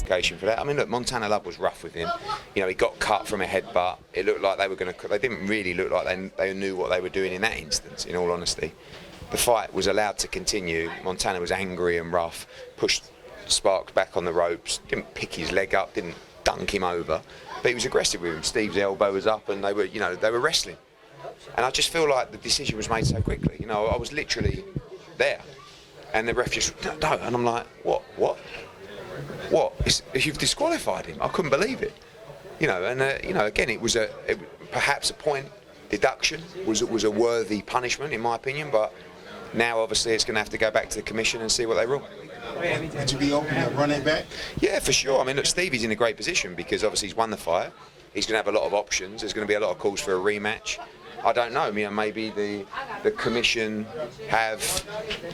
disqualification for that. I mean, look, Montana Love was rough with him. You know, he got cut from a headbutt. It looked like they were going to. They didn't really look like they knew what they were doing in that instance. In all honesty, the fight was allowed to continue. Montana was angry and rough. Pushed Sparks back on the ropes. Didn't pick his leg up. Didn't dunk him over. But he was aggressive with him. Steve's elbow was up, and they were wrestling. And I just feel like the decision was made so quickly. You know, I was literally there, and the ref just no, and I'm like, what? You've disqualified him. I couldn't believe it. You know, and again, it was perhaps a point deduction was a worthy punishment in my opinion, but now obviously it's going to have to go back to the commission and see what they rule. Would you be open to run it back? Yeah, for sure. I mean, look, Stevie's in a great position because obviously he's won the fight. He's going to have a lot of options. There's going to be a lot of calls for a rematch. I don't know. You know, maybe the commission have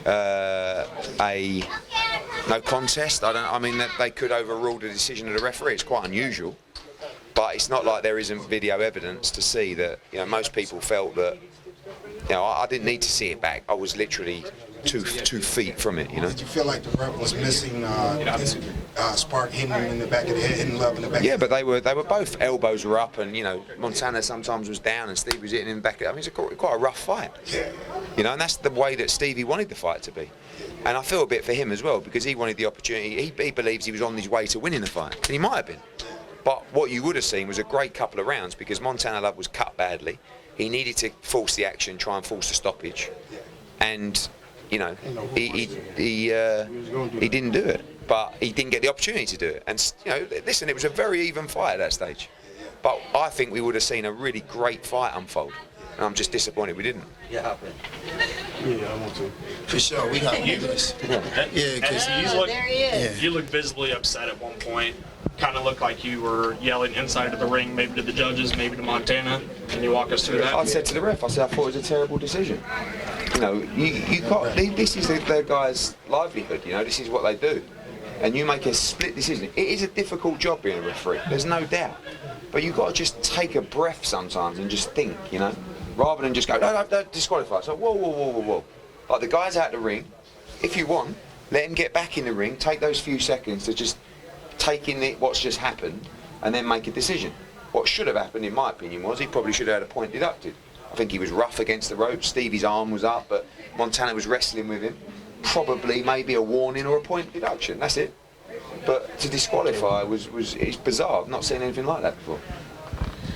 a no contest. I mean, that they could overrule the decision of the referee. It's quite unusual, but it's not like there isn't video evidence to see that. You know, most people felt that. You know, I didn't need to see it back. I was literally 2 feet from it. You know. Did you feel like the ref was missing Spark hitting him in the back of the head, hitting Love in the back? Yeah, but they were both elbows were up, and you know Montana sometimes was down, and Stevie was hitting him back. I mean, it's quite a rough fight. Yeah. You know, and that's the way that Stevie wanted the fight to be. And I feel a bit for him as well because he wanted the opportunity. He believes he was on his way to winning the fight, and he might have been. But what you would have seen was a great couple of rounds because Montana Love was cut badly. He needed to force the action, try and force the stoppage, and you know he didn't do it. But he didn't get the opportunity to do it. And you know, listen, it was a very even fight at that stage. But I think we would have seen a really great fight unfold. And I'm just disappointed we didn't. Yeah, I want to. For sure, we got to do this. Yeah, because you looked visibly upset at one point. Kind of looked like you were yelling inside of the ring, maybe to the judges, maybe to Montana. Can you walk us through that? I said to the ref, I thought it was a terrible decision. You know, you got this is their guys' livelihood. You know, this is what they do, and you make a split decision. It is a difficult job being a referee. There's no doubt, but you've got to just take a breath sometimes and just think. You know, rather than just go no, disqualify. So whoa. Like the guys out the ring, if you want, let him get back in the ring. Take those few seconds to just take in what's just happened, and then make a decision. What should have happened, in my opinion, was he probably should have had a point deducted. I think he was rough against the ropes. Stevie's arm was up, but Montana was wrestling with him. Probably maybe a warning or a point deduction. That's it. But to disqualify it's bizarre. I've not seen anything like that before.